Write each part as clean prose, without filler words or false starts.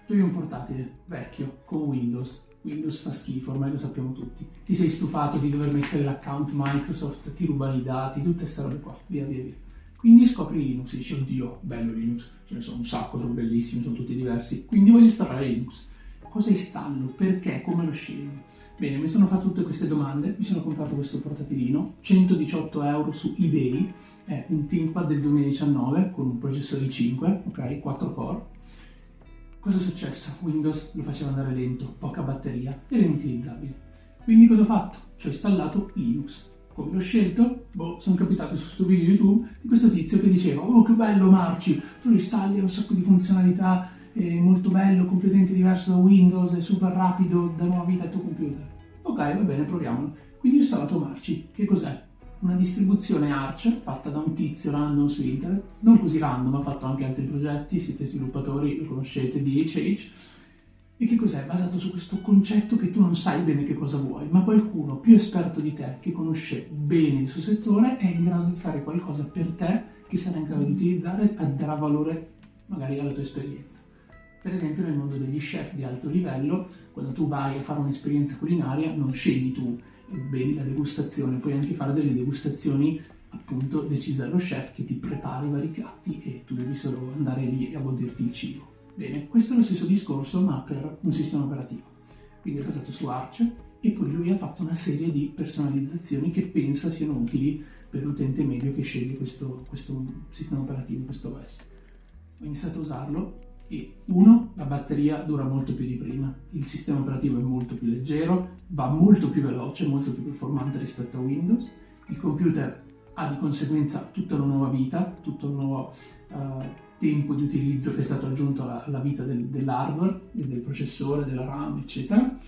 Tu hai un portatile vecchio con Windows fa schifo, ormai lo sappiamo tutti. Ti sei stufato di dover mettere l'account Microsoft, ti rubano i dati, tutte queste robe qua, via. Quindi scopri Linux e dici, oddio, bello Linux, ce ne sono un sacco, sono bellissimi, sono tutti diversi, quindi voglio installare Linux. Cosa installo? Perché? Come lo scelgo? Bene, mi sono fatto tutte queste domande, mi sono comprato questo portatilino, 118 euro su eBay, è un ThinkPad del 2019 con un processore i5, ok, 4 core. Cosa è successo? Windows lo faceva andare lento, poca batteria, era inutilizzabile. Quindi cosa ho fatto? Ci ho installato Linux. Come l'ho scelto? Sono capitato su questo video YouTube di questo tizio che diceva oh che bello Marci, tu lo installi, ha un sacco di funzionalità, è molto bello, completamente diverso da Windows, è super rapido, dà nuova vita al tuo computer. Ok, va bene, proviamolo. Quindi ho installato Marci. Che cos'è? Una distribuzione Arch fatta da un tizio random su internet, non così random, ha fatto anche altri progetti, siete sviluppatori, lo conoscete, DHH. E che cos'è? Basato su questo concetto che tu non sai bene che cosa vuoi, ma qualcuno più esperto di te, che conosce bene il suo settore, è in grado di fare qualcosa per te che sarà in grado di utilizzare e darà valore magari alla tua esperienza. Per esempio nel mondo degli chef di alto livello, quando tu vai a fare un'esperienza culinaria, non scegli tu bene la degustazione, puoi anche fare delle degustazioni appunto decise dallo chef che ti prepara i vari piatti e tu devi solo andare lì a goderti il cibo. Bene, questo è lo stesso discorso ma per un sistema operativo, quindi è basato su Arch e poi lui ha fatto una serie di personalizzazioni che pensa siano utili per l'utente medio che sceglie questo sistema operativo, questo OS. Ho iniziato a usarlo e la batteria dura molto più di prima, il sistema operativo è molto più leggero, va molto più veloce, molto più performante rispetto a Windows, il computer ha di conseguenza tutta una nuova vita, tutto un nuovo tempo di utilizzo che è stato aggiunto alla vita dell'hardware, del processore, della RAM, eccetera.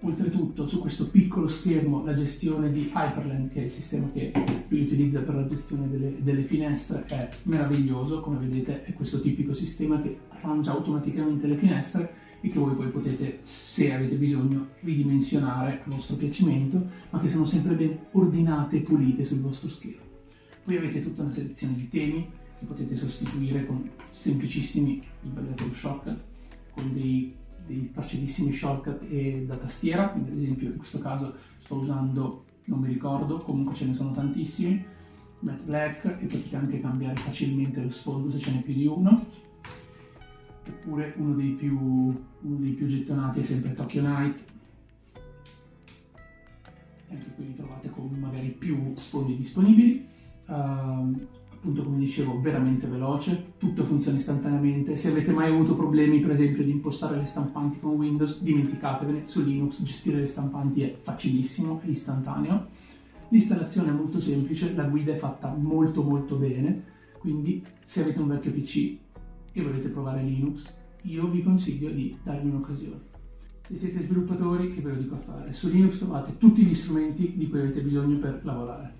Oltretutto su questo piccolo schermo la gestione di Hyperland, che è il sistema che lui utilizza per la gestione delle finestre, è meraviglioso. Come vedete è questo tipico sistema che arrangia automaticamente le finestre e che voi poi potete, se avete bisogno, ridimensionare a vostro piacimento, ma che sono sempre ben ordinate e pulite sul vostro schermo. Poi avete tutta una selezione di temi che potete sostituire con semplicissimi, sbagliate lo shortcut, con dei facilissimi shortcut e da tastiera, quindi ad esempio in questo caso sto usando, non mi ricordo, comunque ce ne sono tantissimi, Matte Black, e potete anche cambiare facilmente lo sfondo se ce n'è più di uno. Oppure uno dei più gettonati è sempre Tokyo Night, e anche qui li trovate con magari più sfondi disponibili. Appunto, come dicevo, veramente veloce, tutto funziona istantaneamente. Se avete mai avuto problemi per esempio di impostare le stampanti con Windows, dimenticatevene, su Linux gestire le stampanti è facilissimo, è istantaneo. L'installazione è molto semplice, la guida è fatta molto molto bene, quindi se avete un vecchio PC e volete provare Linux, io vi consiglio di dargli un'occasione. Se siete sviluppatori, che ve lo dico a fare? Su Linux trovate tutti gli strumenti di cui avete bisogno per lavorare.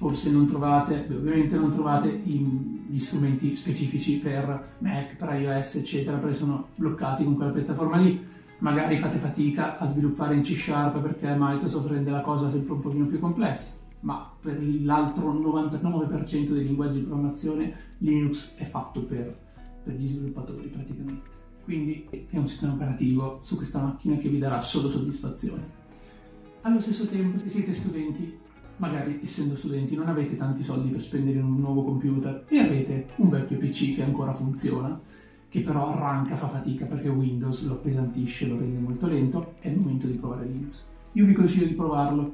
Forse non trovate, ovviamente non trovate gli strumenti specifici per Mac, per iOS, eccetera, perché sono bloccati con quella piattaforma lì. Magari fate fatica a sviluppare in C# perché Microsoft rende la cosa sempre un pochino più complessa, ma per l'altro 99% dei linguaggi di programmazione Linux è fatto per gli sviluppatori praticamente. Quindi è un sistema operativo su questa macchina che vi darà solo soddisfazione. Allo stesso tempo, se siete studenti, magari essendo studenti non avete tanti soldi per spendere in un nuovo computer e avete un vecchio PC che ancora funziona, che però arranca, fa fatica perché Windows lo appesantisce, lo rende molto lento, è il momento di provare Linux. Io vi consiglio di provarlo.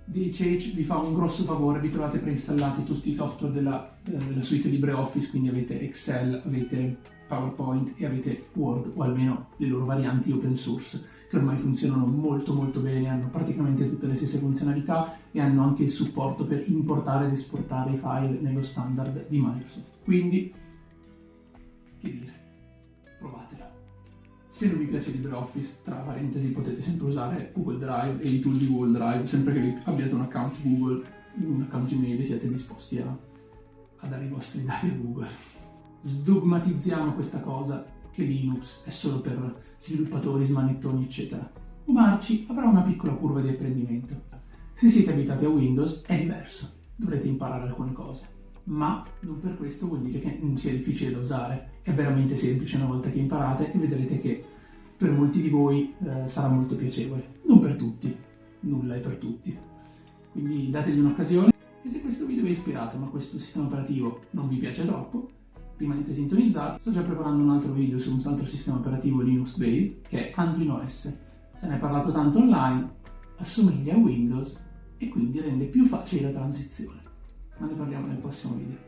DHH vi fa un grosso favore, vi trovate preinstallati tutti i software della suite LibreOffice, quindi avete Excel, avete PowerPoint e avete Word, o almeno le loro varianti open source, che ormai funzionano molto molto bene, hanno praticamente tutte le stesse funzionalità e hanno anche il supporto per importare ed esportare i file nello standard di Microsoft. Quindi, che dire, provatela. Se non vi piace LibreOffice, tra parentesi, potete sempre usare Google Drive e i tool di Google Drive, sempre che abbiate un account Google, un account Gmail e siate disposti a dare i vostri dati a Google. Sdogmatizziamo questa cosa che Linux è solo per sviluppatori, smanettoni, eccetera. Marci avrà una piccola curva di apprendimento. Se siete abituati a Windows è diverso, dovrete imparare alcune cose. ma non per questo vuol dire che non sia difficile da usare. È veramente semplice una volta che imparate e vedrete che per molti di voi sarà molto piacevole. Non per tutti, nulla è per tutti. Quindi dategli un'occasione e se questo video vi ha ispirato ma questo sistema operativo non vi piace troppo, rimanete sintonizzati. Sto già preparando un altro video su un altro sistema operativo Linux based che è Arduino OS. Se ne è parlato tanto online, assomiglia a Windows e quindi rende più facile la transizione. Ma ne parliamo nel prossimo video.